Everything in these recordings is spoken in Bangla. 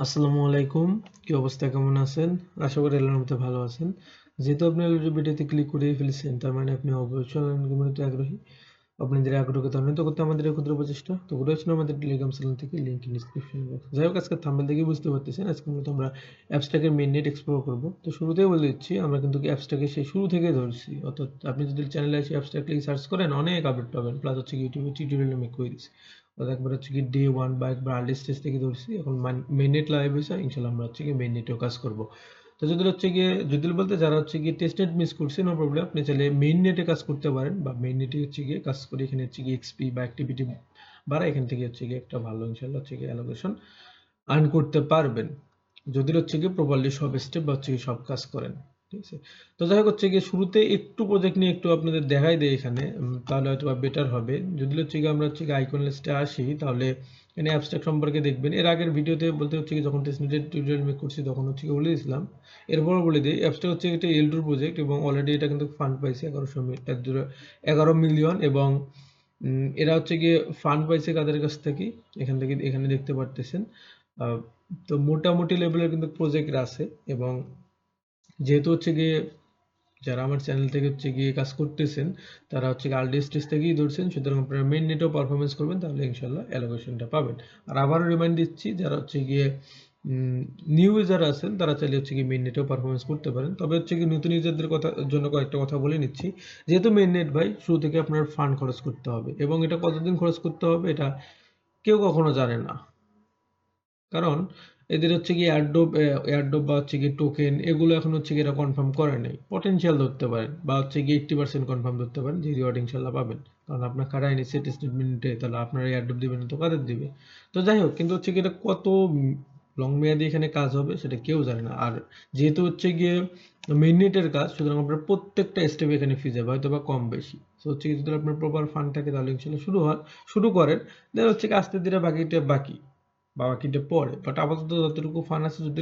আসসালামু আলাইকুম। কি অবস্থা, কেমন আছেন? আশা করি আল্লাহর রহমতে ভালো আছেন। যেহেতু আপনি অলরেডি ভিডিওতে ক্লিক করেই ফেলেছেন, তার মানে আপনি অবশ্যই অনলাইন কমিউনিটিতে আগ্রহী। আপনাদের আগ্রহকে ত্বরান্বিত করতে আমাদের এই ক্ষুদ্র প্রচেষ্টা। তো ঘুরে আসুন আমাদের টেলিগ্রাম চ্যানেল থেকে, লিংক ডিসক্রিপশন বক্স। যাই হোক, আজকে থাম্বনেল দেখে বুঝতে পারতেছেন আজকে মূলত আমরা অ্যাপসটাকে মেইননেট এক্সপ্লোর করব। তো শুরুতেই বলে দিচ্ছি, আমরা কিন্তু অ্যাপসটাকে সেই শুরু থেকে ধরছি। অর্থাৎ আপনি যদি চ্যানেলে এসে অ্যাপসটাকে সার্চ করেন, অনেক আপডেট পাবেন। প্লাস হচ্ছে ইউটিউবে টিউটোরিয়াল আমি করে দিচ্ছি। একবার হচ্ছে কি ডে 1 বা একবার আর্লি স্টেজ থেকে ধরছি। এখন মেইননেট লাইভ হইছে, ইনশাআল্লাহ আমরা হচ্ছে কি মেইননেটেও কাজ করব। তো যদি হচ্ছে গিয়ে যদি বলতে যারা হচ্ছে গিয়ে টেস্টনেট মিস করছে, নো প্রবলেম, আপনি চাইলে মেইন নেটে কাজ করতে পারেন বা মেইন নেটে হচ্ছে গিয়ে কাজ করে এখানে হচ্ছে গিয়ে এক্সপি বা অ্যাক্টিভিটি বাড়া, এখান থেকে হচ্ছে গিয়ে একটা ভালো ইনশাআল্লাহ হচ্ছে গিয়ে অ্যালোকেশন আর্ন করতে পারবেন যদি হচ্ছে গিয়ে প্রপারলি সব স্টেপ বা হচ্ছে গিয়ে সব কাজ করেন। ঠিক আছে? তো যাই হোক, হচ্ছে গিয়ে শুরুতে একটু প্রজেক্ট নিয়ে একটু আপনাদের দেখাই দেয় এখানে, তাহলে হয়তো বা বেটার হবে। যদি হচ্ছে গিয়ে আমরা হচ্ছে গিয়ে আইকন লিস্টে আসি, তাহলে এখানে অ্যাবস্ট্রাক্ট সম্পর্কে দেখবেন। এর আগের ভিডিওতে বলতে হচ্ছে কি যখন টেস্টনেটের টিউটোরিয়াল মেক করছি তখন হচ্ছে কি বলে দিয়েছিলাম। এরপরও বলে দিই, অ্যাবস্ট্রাক্ট হচ্ছে একটা এল2 প্রজেক্ট এবং অলরেডি এটা কিন্তু ফান্ড পাইছে 11 মিলিয়ন। এবং এরা হচ্ছে গিয়ে ফান্ড পাইছে কাদের কাছ থেকে, এখান থেকে এখানে দেখতে পারতেছেন। আহ, তো মোটামুটি লেভেলের কিন্তু প্রজেক্ট আছে। এবং যেহেতু হচ্ছে গিয়ে যারা আমার চ্যানেল থেকে হচ্ছে গিয়ে কাজ করতেছেন, তারা হচ্ছে গিয়ে আর্লি স্টেজ থেকেই ধরছেন, সুতরাং আপনারা মেইন নেটেও পারফরমেন্স করবেন, তাহলে ইনশাল্লাহ অ্যালোকেশনটা পাবেন। আর আবারও রিমাইন্ড দিচ্ছি, যারা হচ্ছে গিয়ে নিউ ইউজার আছেন তারা চাইলে হচ্ছে গিয়ে মেইন নেটেও পারফরমেন্স করতে পারেন। তবে হচ্ছে কি নতুন ইউজারদের কথা জন্য কয়েকটা কথা বলে নিচ্ছি। যেহেতু মেইন নেট ভাই, শুরু থেকে আপনার ফান্ড খরচ করতে হবে, এবং এটা কতদিন খরচ করতে হবে এটা কেউ কখনো জানে না। কারণ এদের হচ্ছে গিয়ে এয়ারড্রপ বা হচ্ছে গিয়ে টোকেন, এগুলো এখন হচ্ছে গিয়ে এরা কনফার্ম করে নাই। পটেনশিয়াল ধরতে পারেন বা হচ্ছে গিয়ে 80% কনফার্ম ধরতে পারেন যে রিওয়ার্ড ইনশাল্লাহ পাবেন। কারণ আপনার খাড়ায় নিচ্ছে স্টেটমেন্টে, তাহলে আপনার এয়ারড্রপ দিবেন তো কাদের দিবে? তো যাই হোক, কিন্তু হচ্ছে গিয়ে এটা কত লং মেয়াদি এখানে কাজ হবে সেটা কেউ জানে না। আর যেহেতু হচ্ছে গিয়ে মিনিটের কাজ, সুতরাং আপনার প্রত্যেকটা স্টেপ এখানে ফি যাবে হয়তো বা কম বেশি। তো হচ্ছে কি, যদি আপনার প্রপার ফান্ড থাকে তাহলে ইনশাল্লাহ শুরু করেন। দেন হচ্ছে কি আস্তে ধীরে বাকি বা বাকিটা পরে। বাট আপাতত যতটুকু ফান আছে, যদি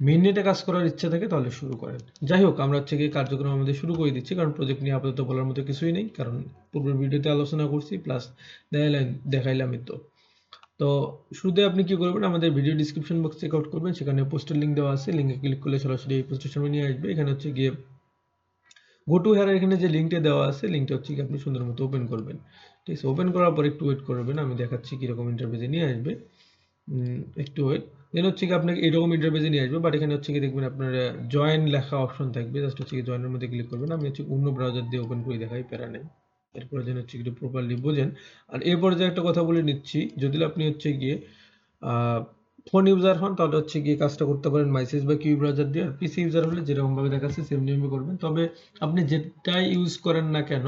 মিনিটে কাজ করার ইচ্ছা থাকে তাহলে শুরু করেন। যাই হোক, আমরা হচ্ছে গিয়ে কার্যক্রম আমাদের শুরু করে দিচ্ছি, কারণ প্রজেক্ট নিয়ে আপাতত বলার মতো কিছুই নেই, কারণ পূর্বের ভিডিওতে আলোচনা করছি প্লাস দেখাইলামই তো। তো শুরুতে আপনি কি করবেন, আমাদের video description box check out করবেন, সেখানে পোস্টের লিঙ্ক দেওয়া আছে। লিঙ্কে ক্লিক করলে সরাসরি এই পোস্টের সামনে নিয়ে আসবে। এখানে হচ্ছে গিয়ে গো টু হেয়ার, এখানে যে লিঙ্কটা দেওয়া আছে, লিঙ্কটা হচ্ছে কি আপনি সুন্দর মতো ওপেন করবেন। ঠিক আছে? ওপেন করার পর একটু ওয়েট করবেন, আমি দেখাচ্ছি কিরকম ইন্টারফেসে নিয়ে আসবে। একটু ওয়েট। দেন হচ্ছে কি আপনাকে এরকম ইন্টারফেসে নিয়ে আসবে, বাট এখানে হচ্ছে কি দেখবেন আপনার জয়েন লেখা অপশন থাকবে। জাস্ট হচ্ছে কি জয়েনের মধ্যে ক্লিক করবেন। আমি হচ্ছে অন্য ব্রাউজার দিয়ে ওপেন করে দেখাই, প্যারা নেই। এরপরে যেন হচ্ছে একটু প্রপারলি বোঝেন। আর এরপরে যে একটা কথা বলে নিচ্ছি, যদি আপনি হচ্ছে গিয়ে ফোন ইউজার হন, তাহলে হচ্ছে গিয়ে কাজটা করতে পারেন মাইসেজ বা কিউ ব্রাউজার দিয়ে। আর পিসি ইউজার হলে যেরকম ভাবে দেখাচ্ছে সেম নিয়মে করবেন। তবে আপনি যেটাই ইউজ করেন না কেন,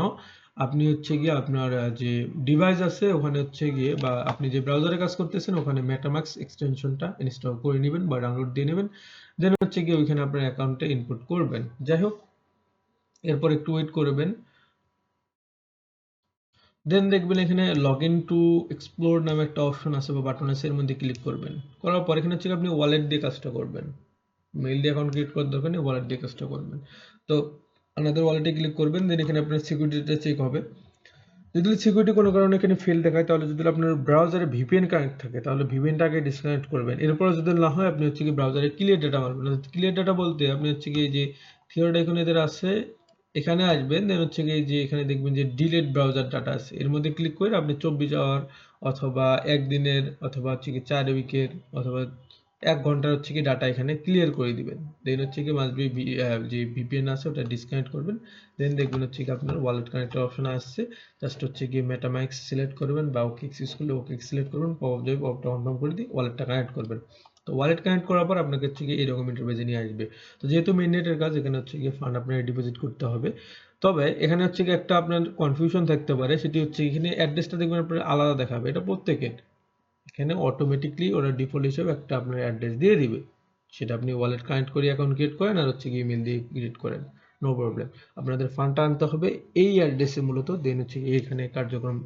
আপনি হচ্ছে গিয়ে আপনার যে ডিভাইস আছে ওখানে হচ্ছে গিয়ে, বা আপনি যে ব্রাউজারে কাজ করতেছেন ওখানে মেটামাক্স এক্সটেনশনটা ইনস্টল করে নেবেন বা ডাউনলোড দিয়ে নেবেন। দেন হচ্ছে গিয়ে ওইখানে আপনার অ্যাকাউন্টে ইনপুট করবেন। যাই হোক, এরপর একটু ওয়েট করবেন। দেন দেখবেন এখানে লগ ইন টু এক্সপ্লোর নামে একটা অপশন আছে বা বাটন আছে, এর মধ্যে ক্লিক করবেন। করার পর এখানে হচ্ছে আপনি ওয়ালেট দিয়ে কাজটা করবেন। মেইল দিয়ে অ্যাকাউন্ট ক্রিয়েট করার দরকার নেই, ওয়ালেট দিয়ে কাজটা করবেন। তো আপনাদের ওয়ালেটে ক্লিক করবেন, দেন এখানে আপনার সিকিউরিটিটা চেক হবে। যদি সিকিউরিটি কোনো কারণে এখানে ফেল দেখায়, তাহলে যদি আপনার ব্রাউজারে ভিপিএন কানেক্ট থাকে তাহলে ভিপিএনটা আগে ডিসকানেক্ট করবেন। এরপর যদি না হয়, আপনি হচ্ছে কি ব্রাউজারে ক্লিয়ার ডাটা মারবেন। ক্লিয়ার ডাটা বলতে আপনি হচ্ছে কি যে থিওরি আইকন এদের আছে, এখানে আসবেন। দেন হচ্ছে কি যে এখানে দেখবেন যে ডিলিট ব্রাউজার ডাটা আছে, এর মধ্যে ক্লিক করে আপনি 24 আওয়ার অথবা একদিনের অথবা হচ্ছে কি 4 উইকের অথবা 1 ঘন্টার হচ্ছে কি ডাটা এখানে ক্লিয়ার করে দিবেন। দেন হচ্ছে কি মাস্ট বি যে ভিপিএন আছে ওটা ডিসকানেক্ট করবেন। দেন দেখবেন হচ্ছে কি আপনার ওয়ালেট কানেক্টর অপশন আসছে। জাস্ট হচ্ছে গিয়ে মেটামাক্স সিলেক্ট করবেন বা ওকেএক্স ইউজ করলে ওকেএক্স সিলেক্ট করবেন, পপআপ যাবে, পপআপটা কনফার্ম করে দিয়ে ওয়ালেটটা কানেক্ট করবেন। তো ওয়ালেট কানেক্ট করার পর আপনাকে হচ্ছে গিয়ে এরকম ইন্টারফেসে নিয়ে আসবে। তো যেহেতু মেইননেটের কাজ, এখানে হচ্ছে গিয়ে ফান্ড আপনার ডিপোজিট করতে হবে। তবে এখানে হচ্ছে গিয়ে একটা আপনার কনফিউশন থাকতে পারে, সেটি হচ্ছে এখানে অ্যাড্রেসটা দেখবেন আপনার আলাদা দেখাবে, এটা প্রত্যেকের। এখানে অটোমেটিকলি ওরা ডিফল্ট হিসেবে একটা আপনার অ্যাড্রেস দিয়ে দিবে, সেটা আপনি ওয়ালেট কানেক্ট করে অ্যাকাউন্ট ক্রিয়েট করেন আর হচ্ছে গিয়ে ইমেল দিয়ে ক্রিয়েট করেন, নো প্রবলেম। আপনাদের ফান্ডটা আনতে হবে এই অ্যাড্রেসে মূলত, দেন হচ্ছে গিয়ে এখানে কার্যক্রম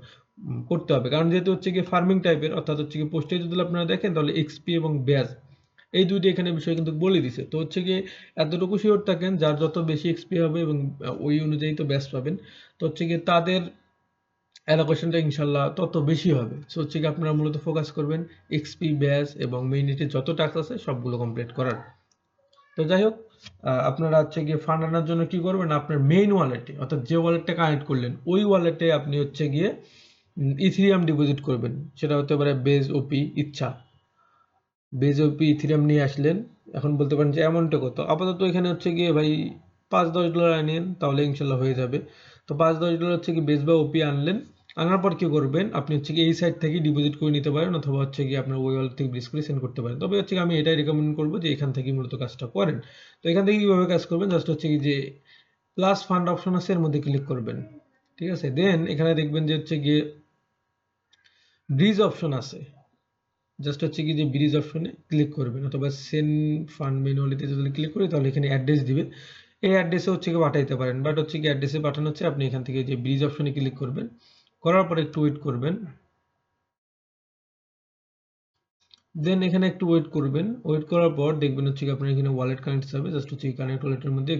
করতে হবে। কারণ যেহেতু হচ্ছে গিয়ে ফার্মিং টাইপের, অর্থাৎ হচ্ছে গিয়ে পোস্টে যদি আপনারা দেখেন তাহলে এক্সপি এবং ব্যাজ এই দুইটি এখানে বিষয় কিন্তু বলে দিছে। তো হচ্ছে গিয়ে এতটুকু শিওর থাকেন, যার যত বেশি এক্সপি হবে এবং ওই অনুযায়ী তো ব্যাজ পাবেন। তো হচ্ছে গিয়ে তাদের অ্যালোকেশনটা ইনশাল্লাহ তত বেশি হবে। সো হচ্ছে কি আপনারা মূলত ফোকাস করবেন এক্সপি, ব্যাস এবং মেইনিটে যত টাস্ক আছে সবগুলো কমপ্লিট করার। তো যাই হোক, আপনারা হচ্ছে গিয়ে ফান্ড আনার জন্য কি করবেন, আপনার মেইন ওয়ালেটে অর্থাৎ যে ওয়ালেটটা কানেক্ট করলেন ওই ওয়ালেটে আপনি হচ্ছে গিয়ে ইথিরিয়াম ডিপোজিট করবেন। সেটা হতে পারে বেজ, ওপি, ইচ্ছা। বেজ, ওপি, ইথিরিয়াম নিয়ে আসলেন। এখন বলতে পারেন যে অ্যামাউন্টটা কত। আপাতত এখানে হচ্ছে গিয়ে ভাই $5-10 আনেন তাহলে ইনশাল্লাহ হয়ে যাবে। তো $5-10 হচ্ছে কি বেজ বা ওপি আনলেন। আনার পর কি করবেন, আপনি হচ্ছে কি এই সাইট থেকে ডিপোজিট করে নিতে পারেন অথবা হচ্ছে কি আপনার ওই ওয়ালেট থেকে ব্রিজ করে সেন্ড করতে পারেন। তবে হচ্ছে কি আমি এটাই রেকমেন্ড করবো যে এখান থেকে মূলত কাজটা করেন। তো এখান থেকে কিভাবে কাজ করবেন, জাস্ট হচ্ছে কি যে প্লাস ফান্ড অপশন আছে এর মধ্যে ক্লিক করবেন। ঠিক আছে, দেন এখানে দেখবেন যে হচ্ছে গিয়ে ব্রিজ অপশন আছে। জাস্ট হচ্ছে কি যে ব্রিজ অপশনে ক্লিক করবেন অথবা সেন্ড ফান্ড ম্যানুয়ালিতে যদি ক্লিক করি তাহলে এখানে অ্যাড্রেস দিবে। এই অ্যাড্রেসে হচ্ছে কি পাঠাইতে পারেন, বাট হচ্ছে কি অ্যাড্রেসে পাঠানো হচ্ছে আপনি এখান থেকে যে ব্রিজ অপশনে ক্লিক করবেন, করার পর একটু ওয়েট করবেন। দেন এখানে একটু ওয়েট করবেন, ওয়েট করার পর দেখবেন হচ্ছে কি আপনার এখানে ওয়ালেট কানেক্ট হবে। জাস্ট হচ্ছে কানেক্ট ওয়ালেটের মধ্যে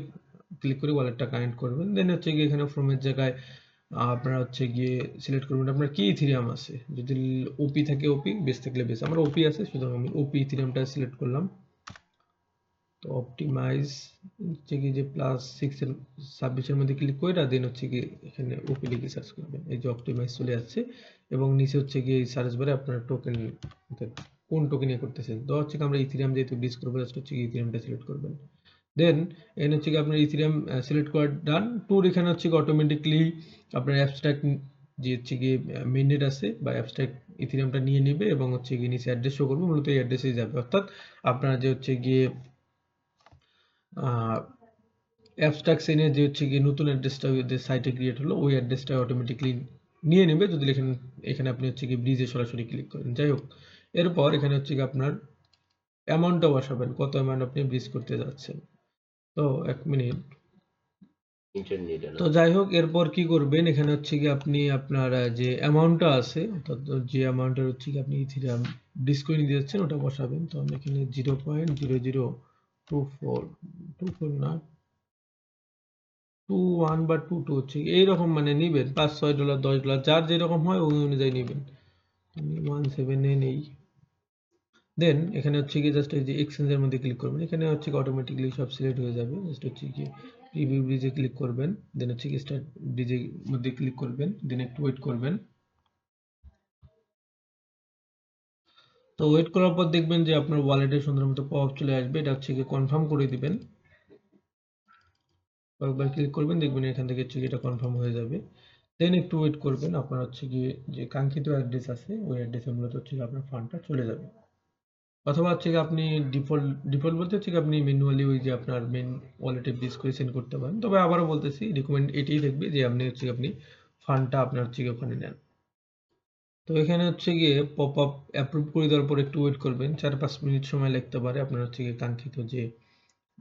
ক্লিক করে ওয়ালেটটা কানেক্ট করবেন। দেন হচ্ছে কি এখানে ফ্রমের জায়গায় আপনারা হচ্ছে গিয়ে সিলেক্ট করবেন আপনার কি ইথিরিয়াম আছে। যদি ওপি থাকে ওপি, বেস থাকলে বেস। আমার ওপি আছে সুতরাং আমি ওপি ইথিরিয়ামটা সিলেক্ট করলাম। তো অপটিমাইজ হচ্ছে কি যে +626 এর মধ্যে ক্লিক করে দেন হচ্ছে কি এখানে ওপি লিখে সার্চ করবেন। এই যে অপটিমাইজ চলে আসছে এবং নিচে হচ্ছে গিয়ে এই সার্চ বারে আপনার টোকেন কোন টোকেন ইয়ে করতেছেন। তো হচ্ছে কি আমরা ইথিরিয়াম যেহেতু ব্রিজ করবো জাস্ট হচ্ছে কি ইথিরিয়ামটা সিলেক্ট করবেন। দেন এখানে হচ্ছে কি আপনার ইথিরিয়াম সিলেক্ট করা ডান। টুর এখানে হচ্ছে কি অটোমেটিকলি আপনার অ্যাবস্ট্রাক্ট যে হচ্ছে গিয়ে মেইননেট আছে বা অ্যাবস্ট্রাক্ট ইথিরিয়ামটা নিয়ে নেবে এবং হচ্ছে গিয়ে নিচে অ্যাড্রেস শো করবে, মূলত এই অ্যাড্রেসেই যাবে। অর্থাৎ আপনার যে হচ্ছে গিয়ে অ্যাবস্ট্রাক্ট চেইনের যে হচ্ছে গিয়ে নতুন অ্যাড্রেসটা যে সাইটে ক্রিয়েট হলো ওই অ্যাড্রেসটা অটোমেটিকলি নিয়ে নেবে যদি এখানে এখানে আপনি হচ্ছে গিয়ে ব্রিজে সরাসরি ক্লিক করেন। যাই হোক, এরপর এখানে হচ্ছে গিয়ে আপনার অ্যামাউন্টটা বসাবেন, কত অ্যামাউন্ট আপনি ব্রিজ করতে যাচ্ছেন। তো 1 মিনিট। তো যাই হোক, এরপর কি করবেন, এখানে হচ্ছে কি আপনি আপনার যে অ্যামাউন্টটা আছে অর্থাৎ যে অ্যামাউন্টের হচ্ছে কি আপনি ইথিরিয়াম ব্রিজ করে নিতে যাচ্ছেন ওটা বসাবেন। তো আমি এখানে 0.0024 না 21 বা 22 হচ্ছে এইরকম মানে নিবেন। $5-6 $10 যার যেরকম হয় ওই অনুযায়ী নিবেন। আমি 17 এ নেই। দেন এখানে হচ্ছে কি জাস্ট এই যে এক্সচেঞ্জের মধ্যে ক্লিক করবেন। এখানে হচ্ছে কি অটোমেটিক্যালি সব সিলেক্ট হয়ে যাবে। জাস্ট হচ্ছে কি প্রিভিউ ব্রিজে ক্লিক করবেন। দেন হচ্ছে কি স্টার্ট ব্রিজের মধ্যে ক্লিক করবেন। দেন একটু ওয়েট করবেন। তো ওয়েট করার পর দেখবেন যে আপনার ওয়ালেটে সুন্দর মতো পপআপ চলে আসবে। এটা হচ্ছে কি কনফার্ম করে দিবেন। কয়েকবার ক্লিক করবেন, দেখবেন এখান থেকে হচ্ছে কি এটা কনফার্ম হয়ে যাবে। দেন একটু ওয়েট করবেন, আপনার হচ্ছে গিয়ে যে কাঙ্ক্ষিত অ্যাড্রেস আছে ওই অ্যাড্রেসে মূলত হচ্ছে আপনার ফান্ডটা চলে যাবে। অথবা হচ্ছে গিয়ে আপনি ডিফল্ট বলতে হচ্ছে কি আপনি ম্যানুয়ালি ওই যে আপনার মেইন ওয়ালেটে ব্রিজ করে সেন্ড করতে পারেন। তবে আবারও বলতেছি রিকমেন্ড এটাই থাকবে যে আপনি ফান্ডটা আপনার হচ্ছে গিয়ে ওখানে নেন। তো এখানে হচ্ছে গিয়ে পপ আপ অ্যাপ্রুভ করে দেওয়ার পর একটু ওয়েট করবেন। 4-5 মিনিট সময় লাগতে পারে আপনার হচ্ছে গিয়ে কাঙ্ক্ষিত যে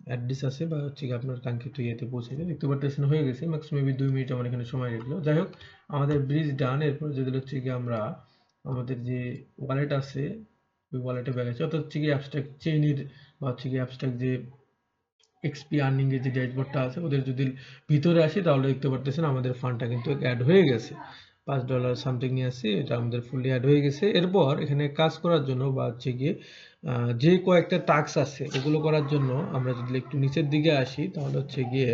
অ্যাড্রেস আছে বা হচ্ছে গিয়ে আপনার কাঙ্ক্ষিত ইয়েতে পৌঁছে যায়। দেখতে পারতেছেন হয়ে গেছে। ম্যাক্সিমাম 2 মিনিট আমার এখানে সময় লাগলো। যাই হোক, আমাদের ব্রিজ ডান। এরপর যদি হচ্ছে গিয়ে আমরা আমাদের যে ওয়ালেট আছে ওই ওয়ালেটে ব্যাক আছে অর্থাৎ হচ্ছে গিয়ে অ্যাবস্ট্রাক্ট চেইনের বা হচ্ছে গিয়ে অ্যাবস্ট্রাক্ট যে এক্সপি আর্নিং এর যে ড্যাশবোর্ডটা আছে ওদের যদি ভিতরে আসি তাহলে দেখতে পারতেছেন আমাদের ফান্ডটা কিন্তু অ্যাড হয়ে গেছে। $5 সামথিং নিয়ে আসছি, এটা আমাদের ফুললি অ্যাড হয়ে গেছে। এরপর এখানে কাজ করার জন্য বা হচ্ছে গিয়ে যে কয়েকটা টাস্ক আছে ওগুলো করার জন্য আমরা যদি একটু নিচের দিকে আসি তাহলে হচ্ছে গিয়ে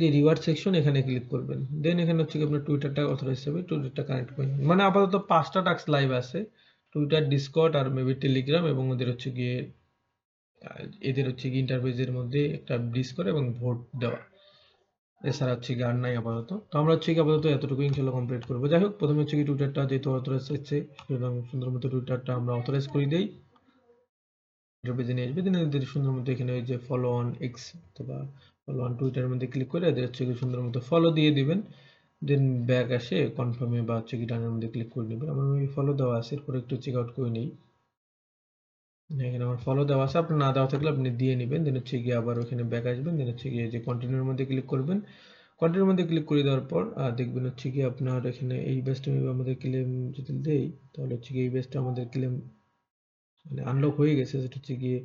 যে রিওয়ার্ড সেকশন এখানে ক্লিক করবেন। দেন এখানে হচ্ছে গিয়ে আপনার টুইটারটা অথরাইজ হবে, টুইটারটা কানেক্ট করে নিন। মানে আপাতত 5টা টাস্ক লাইভ আছে, টুইটার, ডিসকর্ড আর মেবি টেলিগ্রাম এবং ওদের হচ্ছে গিয়ে এদের হচ্ছে গিয়ে ইন্টারফেসের মধ্যে একটা ব্রিজ করে এবং ভোট দেওয়া। এছাড়া হচ্ছে গিয়ে আর নাই আপাতত। তো আমরা হচ্ছে গিয়ে আপাতত এতটুকু ইনশাল্লাহ কমপ্লিট করবো। যাই হোক, প্রথমে হচ্ছে গিয়ে টুইটারটা যেহেতু অথরাইজ হচ্ছে সুতরাং সুন্দর মতো টুইটারটা আমরা অথরাইজ করে দেই। পেজে নিয়ে আসবে। দেন এদের সুন্দর মতো এখানে ওই যে ফলো অন এক্স অথবা ফলো অন টুইটারের মধ্যে ক্লিক করে এদের হচ্ছে গিয়ে সুন্দর মতো ফলো দিয়ে দিবেন। দেন ব্যাক আসে কনফার্মে বা হচ্ছে কি ডানের মধ্যে ক্লিক করে নেবেন। আমার ওই ফলো দেওয়া আছে, এরপর একটু চেক আউট করে নিই। এখানে আমার ফলো দেওয়া আছে, আপনার না দেওয়া থাকলে আপনি দিয়ে নেবেন। দেন হচ্ছে গিয়ে আবার ওখানে ব্যাক আসবেন। দেন হচ্ছে গিয়ে যে কন্টিনিউর মধ্যে ক্লিক করবেন। কন্টিনিউর মধ্যে ক্লিক করে দেওয়ার পর দেখবেন হচ্ছে গিয়ে আপনার এখানে এই ব্যাচটা আমাদের ক্লেম যদি দেই তাহলে হচ্ছে গিয়ে এই ব্যাচটা আমাদের ক্লেম মানে আনলক হয়ে গেছে। সেটা হচ্ছে গিয়ে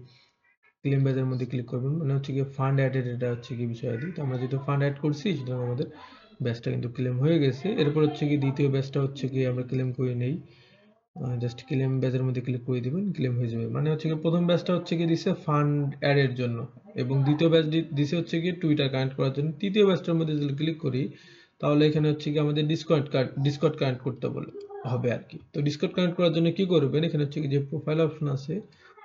ক্লেম ব্যাচের মধ্যে ক্লিক করবেন, মানে হচ্ছে গিয়ে ফান্ড অ্যাডেড, এটা হচ্ছে গিয়ে বিষয়াদি। তো আমরা যেহেতু ফান্ড অ্যাড করছি সুতরাং আমাদের ব্যাচটা কিন্তু ক্লেম হয়ে গেছে। এরপর হচ্ছে কি দ্বিতীয় ব্যাচটা হচ্ছে কি আমরা ক্লেম করে নেই। জাস্ট ক্লেম ব্যাচের মধ্যে ক্লিক করে দিবেন, ক্লেম হয়ে যাবে। মানে হচ্ছে কি প্রথম ব্যাচটা হচ্ছে কি দিছে ফান্ড অ্যাড এর জন্য, এবং দ্বিতীয় ব্যাচ দিছে হচ্ছে কি টুইটার কানেক্ট করার জন্য। তৃতীয় ব্যাচটার মধ্যে যদি ক্লিক করি তাহলে এখানে হচ্ছে কি আমাদের ডিসকর্ড কানেক্ট করতে হবে আর কি। তো ডিসকর্ড কানেক্ট করার জন্য কি করবেন, এখানে হচ্ছে কি যে প্রোফাইল অপশন আছে,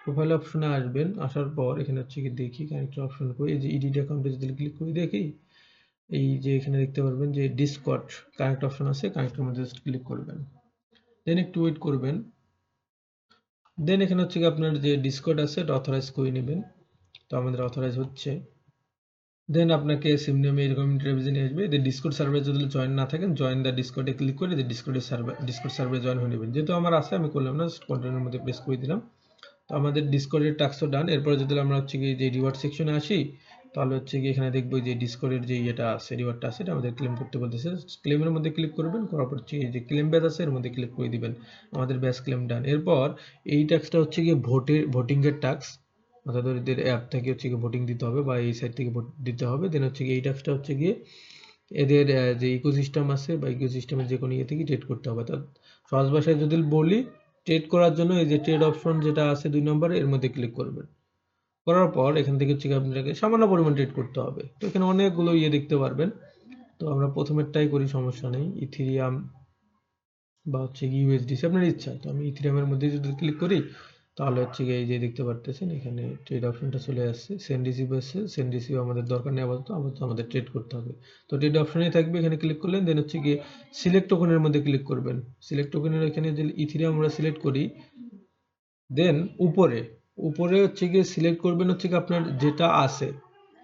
প্রোফাইল অপশনে আসবেন। আসার পর এখানে হচ্ছে কি দেখি কানেক্টর অপশন করে এই যে এডিট অ্যাকাউন্টে যদি ক্লিক করি দেখি এই যে এখানে দেখতে পারবেন যে ডিসকর্ড কানেক্ট অপশন আছে, কানেক্টের মধ্যে জাস্ট ক্লিক করবেন, দেন একটু ওয়েট করবেন। দেন এখানে হচ্ছে কি আপনার যে ডিসকর্ড আছে এটা অথরাইজ করে নেবেন। তো আমাদের অথরাইজ হচ্ছে। দেন আপনাকে সিম নেমে এরকম ইন্টারভিউ নিয়ে আসবে। যে ডিসকর্ড সার্ভারে যদি জয়েন না থাকেন, জয়েন দ্য ডিসকর্ডে ক্লিক করে যে ডিসকর্ড সার্ভারে জয়েন হয়ে নেবেন। যেহেতু আমার আছে আমি করলাম না, কন্টিনিউর মধ্যে প্রেস করে দিলাম। তো আমাদের ডিসকর্ডের টাস্কও ডান। এরপরে যদি আমরা হচ্ছে কি যে রিওয়ার্ড সেকশনে আসি তাহলে হচ্ছে কি এখানে দেখবো যে ডিসকর্ডের যে ইয়েটা আছে, রিওয়ার্ডটা আছে, এটা আমাদের ক্লেম করতে বলতেছে। ক্লেমের মধ্যে ক্লিক করবেন, করার পর হচ্ছে এই যে ক্লেম ব্যাচ আছে এর মধ্যে ক্লিক করে দিবেন। আমাদের ব্যাচ ক্লেম ডান। এরপর এই টাস্কটা হচ্ছে কি ভোটিং এর টাস্ক, অর্থাৎ ওদের অ্যাপ থেকে হচ্ছে কি ভোটিং দিতে হবে বা এই সাইট থেকে ভোট দিতে হবে। দেন হচ্ছে কি এই টাস্কটা হচ্ছে গিয়ে এদের যে ইকোসিস্টেম আছে বা ইকোসিস্টেমের যে কোনো ইয়ে থেকে ট্রেড করতে হবে। অর্থাৎ সহজ ভাষায় যদি বলি, ট্রেড করার জন্য এই যে ট্রেড অপশন যেটা আছে 2 নম্বরে এর মধ্যে ক্লিক করবেন। করার পর এখান থেকে হচ্ছে আপনাকে সামান্য পরিমাণ ট্রেড করতে হবে। তো এখানে অনেকগুলো ইয়ে দেখতে পারবেন। তো আমরা প্রথমেরটাই করি, সমস্যা নেই। ইথেরিয়াম বা হচ্ছে কি ইউএসডিসি আপনার ইচ্ছা। তো আমি ইথেরিয়ামের মধ্যে যদি ক্লিক করি তাহলে হচ্ছে কি এই যে দেখতে পারতেছেন এখানে ট্রেড অপশনটা চলে আসছে, সেন্ড রিসিভ আসছে। সেন্ড রিসিভ আমাদের দরকার নেই আপাতত আমাদের ট্রেড করতে হবে। তো ট্রেড অপশনেই থাকবে, এখানে ক্লিক করলেন। দেন হচ্ছে কি সিলেক্ট টোকেনের মধ্যে ক্লিক করবেন। সিলেক্ট টোকেনের এখানে যদি ইথেরিয়াম আমরা সিলেক্ট করি, দেন উপরে হচ্ছে গিয়ে সিলেক্ট করবেন হচ্ছে কি আপনার যেটা আছে।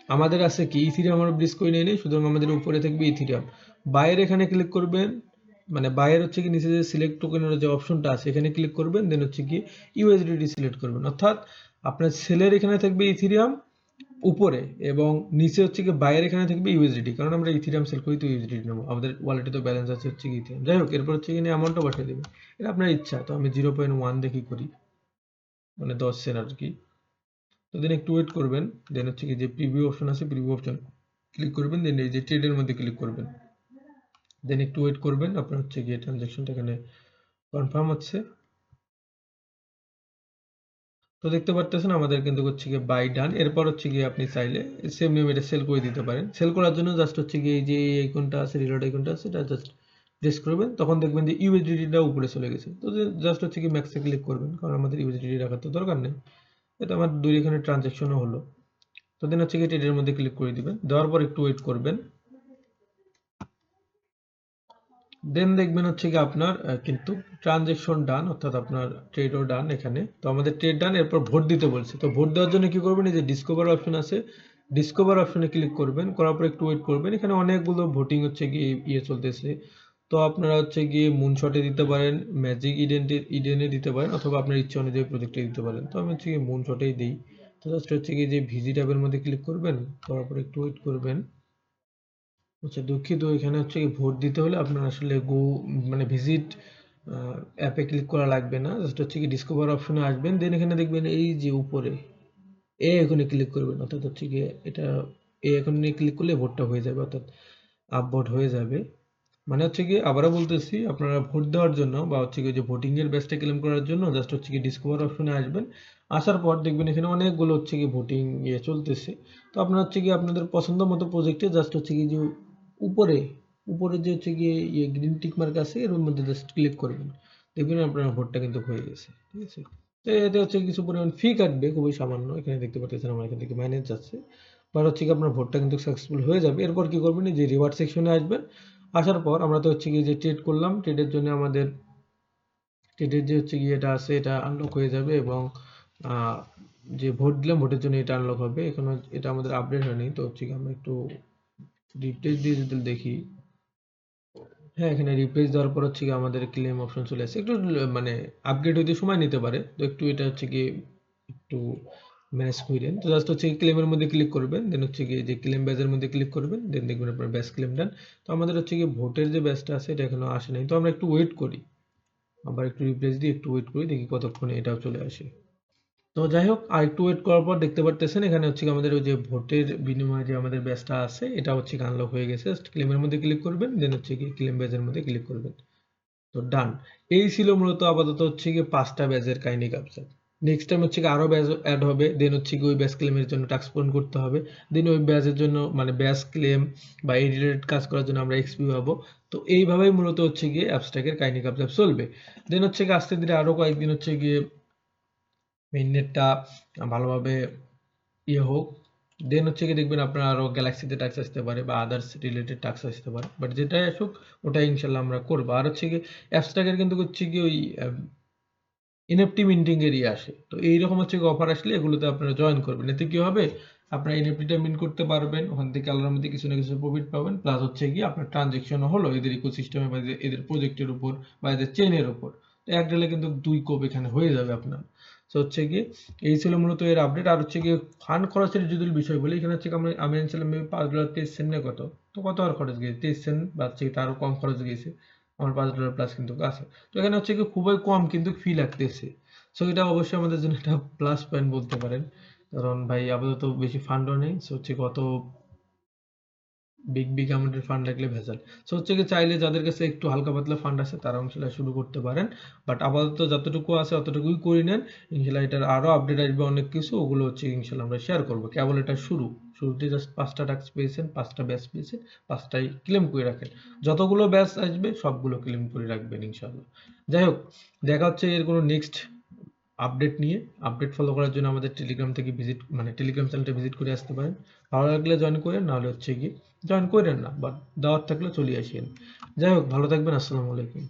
আমাদের আছে কি ইথেরিয়াম, আমরা ব্রিজ করে নেই, সুতরাং আমাদের উপরে থাকবে ইথেরিয়াম। বাইরে এখানে ক্লিক করবেন, মানে বাইরে হচ্ছে কি নিচে যে সিলেক্ট টোকেনের যে অপশনটা আছে এখানে ক্লিক করবেন। দেন হচ্ছে কি ইউএসডিটি সিলেক্ট করবেন। অর্থাৎ আপনার সেলের এখানে থাকবে ইথেরিয়াম উপরে, এবং নিচে হচ্ছে কি বাইরে এখানে থাকবে ইউএসডিটি, কারণ আমরা ইথেরিয়াম সেল করি তো ইউএসডিটি নেবো। আমাদের ওয়ালেটে তো ব্যালেন্স আছে হচ্ছে কি ইথেরিয়াম। যাই হোক, এরপর হচ্ছে কি অ্যামাউন্টটা বসিয়ে দেবেন, এটা আপনার ইচ্ছা। তো আমি 0.1 দেখি করি, মানে 10 সেন্ট আর কি। তো দেন একটু ওয়েট করবেন। দেন হচ্ছে কি যে প্রিভিউ অপশন আছে, প্রিভিউ অপশন ক্লিক করবেন। দেন এই যে ট্রেডের মধ্যে ক্লিক করবেন। দেন একটু ওয়েট করবেন, আপনার হচ্ছে গিয়ে ট্রানজাকশনটা এখানে কনফার্ম হচ্ছে। তো দেখতে পারতেছেন আমাদের কিন্তু হচ্ছে গিয়ে বাই ডান। এরপর হচ্ছে গিয়ে আপনি চাইলে সেম নেম এটা সেল করে দিতে পারেন। সেল করার জন্য জাস্ট হচ্ছে গিয়ে এই যে আইকনটা আছে, রিলোড আইকনটা আছে, এটা জাস্ট প্রেস করবেন। তখন দেখবেন যে ইউএসডিটিটা উপরে চলে গেছে। তো জাস্ট হচ্ছে কি ম্যাক্সে ক্লিক করবেন, কারণ আমাদের ইউএসডিটি রাখার তো দরকার নেই। এটা আমার দুই এখানে ট্রানজাকশনও হলো। তো দেন হচ্ছে কি ট্রেডের মধ্যে ক্লিক করে দিবেন। দেওয়ার পর একটু ওয়েট করবেন। দেন দেখবেন হচ্ছে কি আপনার কিন্তু ট্রানজেকশন ডান, অর্থাৎ আপনার ট্রেডও ডান এখানে। তো আমাদের ট্রেড ডান। এরপর ভোট দিতে বলছে। তো ভোট দেওয়ার জন্য কি করবেন, এই যে ডিসকভার অপশন আছে, ডিসকভার অপশনে ক্লিক করবেন। করার পর একটু ওয়েট করবেন। এখানে অনেকগুলো ভোটিং হচ্ছে কি ইয়ে চলতেছে। তো আপনারা হচ্ছে গিয়ে মুনশটে দিতে পারেন, ম্যাজিক ইডেনে দিতে পারেন, অথবা আপনার ইচ্ছা অনুযায়ী প্রজেক্টে দিতে পারেন। তো আমি হচ্ছে কি মুনশটেই দিই। তো জাস্ট হচ্ছে কি যে ভিজি ট্যাবের মধ্যে ক্লিক করবেন, করার পর একটু ওয়েট করবেন। আচ্ছা দুঃখিত, এখানে হচ্ছে কি ভোট দিতে হলে আপনার আসলে মানে ভিজিট অ্যাপে ক্লিক করা লাগবে না। জাস্ট হচ্ছে কি ডিসকভার অপশনে আসবেন। দেন এখানে দেখবেন এই যে উপরে এখানে ক্লিক করবেন। অর্থাৎ হচ্ছে গিয়ে এটা এখানে ক্লিক করলে ভোটটা হয়ে যাবে, অর্থাৎ আপভোট হয়ে যাবে। মানে হচ্ছে কি আবারও বলতেছি, আপনারা ভোট দেওয়ার জন্য বা হচ্ছে কি যে ভোটিং এর ব্যাচটা ক্লেম করার জন্য জাস্ট হচ্ছে কি ডিসকভার অপশনে আসবেন। আসার পর দেখবেন এখানে অনেকগুলো হচ্ছে কি ভোটিং ইয়ে চলতেছে। তো আপনারা হচ্ছে কি আপনাদের পছন্দ মতো প্রজেক্টে জাস্ট হচ্ছে কি যে উপরে উপরে যে হচ্ছে গিয়ে ইয়ে গ্রিন টিক মার্ক আছে এর মধ্যে জাস্ট ক্লিক করবেন। দেখবেন আপনার ভোটটা কিন্তু হয়ে গেছে। ঠিক আছে? তো এতে হচ্ছে কিছু পরিমাণ ফি কাটবে, খুবই সামান্য। এখানে দেখতে পাচ্ছেন আমার এখান থেকে মাইনাস যাচ্ছে। বাট হচ্ছে কি আপনার ভোটটা কিন্তু সাকসেসফুল হয়ে যাবে। এরপর কি করবেন, এই যে রিওয়ার্ড সেকশনে আসবেন। আসার পর আমরা তো হচ্ছে কি যে ট্রেড করলাম, ট্রেডের জন্য আমাদের ট্রেডের যে হচ্ছে কি এটা আছে এটা আনলক হয়ে যাবে, এবং আহ, যে ভোট দিলাম ভোটের জন্য এটা আনলক হবে। এখনো এটা আমাদের আপডেট হয়নি। তো হচ্ছে কি আমরা একটু রিফ্রেশ দিয়ে যদি দেখি, হ্যাঁ এখানে রিপ্লেস দেওয়ার পর হচ্ছে কি আমাদের ক্লেম অপশন চলে আসছে। একটু মানে আপগ্রেড হইতে সময় নিতে পারে। তো একটু এটা হচ্ছে কি একটু ম্যানেজ করেন। তো জাস্ট হচ্ছে ক্লেমের মধ্যে ক্লিক করবেন। দেন হচ্ছে কি যে ক্লেম ব্যাচের মধ্যে ক্লিক করবেন। দেন দেখবেন আপনার ব্যাচ ক্লেম ডান। তো আমাদের হচ্ছে কি ভোটের যে ব্যাচটা আছে এটা এখনো আসে নাই। তো আমরা একটু ওয়েট করি, আবার একটু রিপ্লেস দিয়ে একটু ওয়েট করি, দেখি কতক্ষণে এটাও চলে আসে। তো যাই হোক আরেকটু ওয়েট করার পর দেখতে পারতেছেন এখানে হচ্ছে আমাদের ওই যে ভোটের বিনিময়ে যে আমাদের ব্যাচটা আছে এটা হচ্ছে আনলক হয়ে গেছে। জাস্ট ক্লেমের মধ্যে ক্লিক করবেন, দেন হচ্ছে কি ক্লেম ব্যাচের মধ্যে ক্লিক করবেন। তো ডান। এই ছিল মূলত আপাতত হচ্ছে গিয়ে ৫টা ব্যাচের কাহিনী কাপচার। নেক্সট টাইম হচ্ছে গিয়ে আরো ব্যাচ এড হবে, দেন হচ্ছে গিয়ে ওই ব্যাচ ক্লেমের জন্য টাস্ক পূরণ করতে হবে, দেন ওই ব্যাচের জন্য মানে ব্যাচ ক্লেম বা এই রিলেটেড কাজ করার জন্য আমরা এক্সপি পাবো। তো এইভাবেই মূলত হচ্ছে গিয়ে অ্যাপস্ট্যাকের কাহিনী কাপচার চলবে। দেন হচ্ছে গিয়ে আস্তে ধীরে আরো কয়েকদিন হচ্ছে গিয়ে মেইননেটটা ভালোভাবে ইয়ে হোক, দেন হচ্ছে গিয়ে দেখবেন আপনার আরো গ্যালাক্সিতে টাস্ক আসতে পারে বা আদার্স রিলেটেড টাস্ক আসতে পারে, বাট যেটাই আসুক ওটাই ইনশাল্লাহ আমরা করবো। আর হচ্ছে গিয়ে অ্যাপস্ট্যাকের কিন্তু হচ্ছে কি ওই এনএফটি মিন্টিং এর আসে, তো এইরকম হচ্ছে অফার আসলে এগুলোতে আপনারা জয়েন করবেন। এতে কি হবে, আপনারা এনএফটিটা মিন্ট করতে পারবেন, ওখান থেকে আল্লাহর মধ্যে কিছু না কিছু প্রফিট পাবেন, প্লাস হচ্ছে গিয়ে আপনার ট্রানজেকশন হলো এদের ইকোসিস্টেমে বা এদের প্রজেক্টের উপর বা এদের চেনের উপর। তো এক ডেলে কিন্তু 2 কোপ এখানে হয়ে যাবে আপনার। তো হচ্ছে গিয়ে এই ছিল মূলত এর আপডেট। আর হচ্ছে গিয়ে ফান্ড খরচের যদি বিষয় বলি, এখানে হচ্ছে আমি আনছিলাম মেবি $5 না কত, তো কত আর খরচ গিয়েছে 23 সেন্ট বা হচ্ছে তারও কম খরচ গিয়েছে, আমার $5 প্লাস কিন্তু আছে। তো এখানে হচ্ছে কি খুবই কম কিন্তু ফি লাগতেছে। সো এটা অবশ্যই আমাদের জন্য একটা প্লাস পয়েন্ট বলতে পারেন, কারণ ভাই আপাতত বেশি ফান্ডও নেই। সো হচ্ছে কত বিগ অ্যামাউন্টের ফান্ড লাগলে ভেজাল। সো হচ্ছে কি চাইলে যাদের কাছে একটু হালকা পাতলা ফান্ড আছে তারা ইনশাল্লাহ শুরু করতে পারেন, বাট আপাতত যতটুকু আছে অতটুকুই করে নেন। ইনশাল্লাহ এটার আরো আপডেট আসবে অনেক কিছু, ওগুলো হচ্ছে ইনশাল্লাহ আমরা শেয়ার করবো। কেবল এটা শুরুতে জাস্ট 5টা টাস্ক পেয়েছেন, 5টা ব্যাচ পেয়েছেন, 5টাই ক্লেম করে রাখেন। যতগুলো ব্যাচ আসবে সবগুলো ক্লেম করে রাখবেন ইনশাল্লাহ। যাই হোক, দেখা হচ্ছে এর কোনো নেক্সট আপডেট নিয়ে। আপডেট ফলো করার জন্য আমাদের টেলিগ্রাম থেকে ভিজিট মানে টেলিগ্রাম চ্যানেলটা ভিজিট করে আসতে পারেন। ভালো লাগলে জয়েন করেন, নাহলে হচ্ছে গিয়ে জয়েন করেন না, বাট দাওয়াত থাকলে চলে আসেন। যাই হোক, ভালো থাকবেন। আসসালামু আলাইকুম।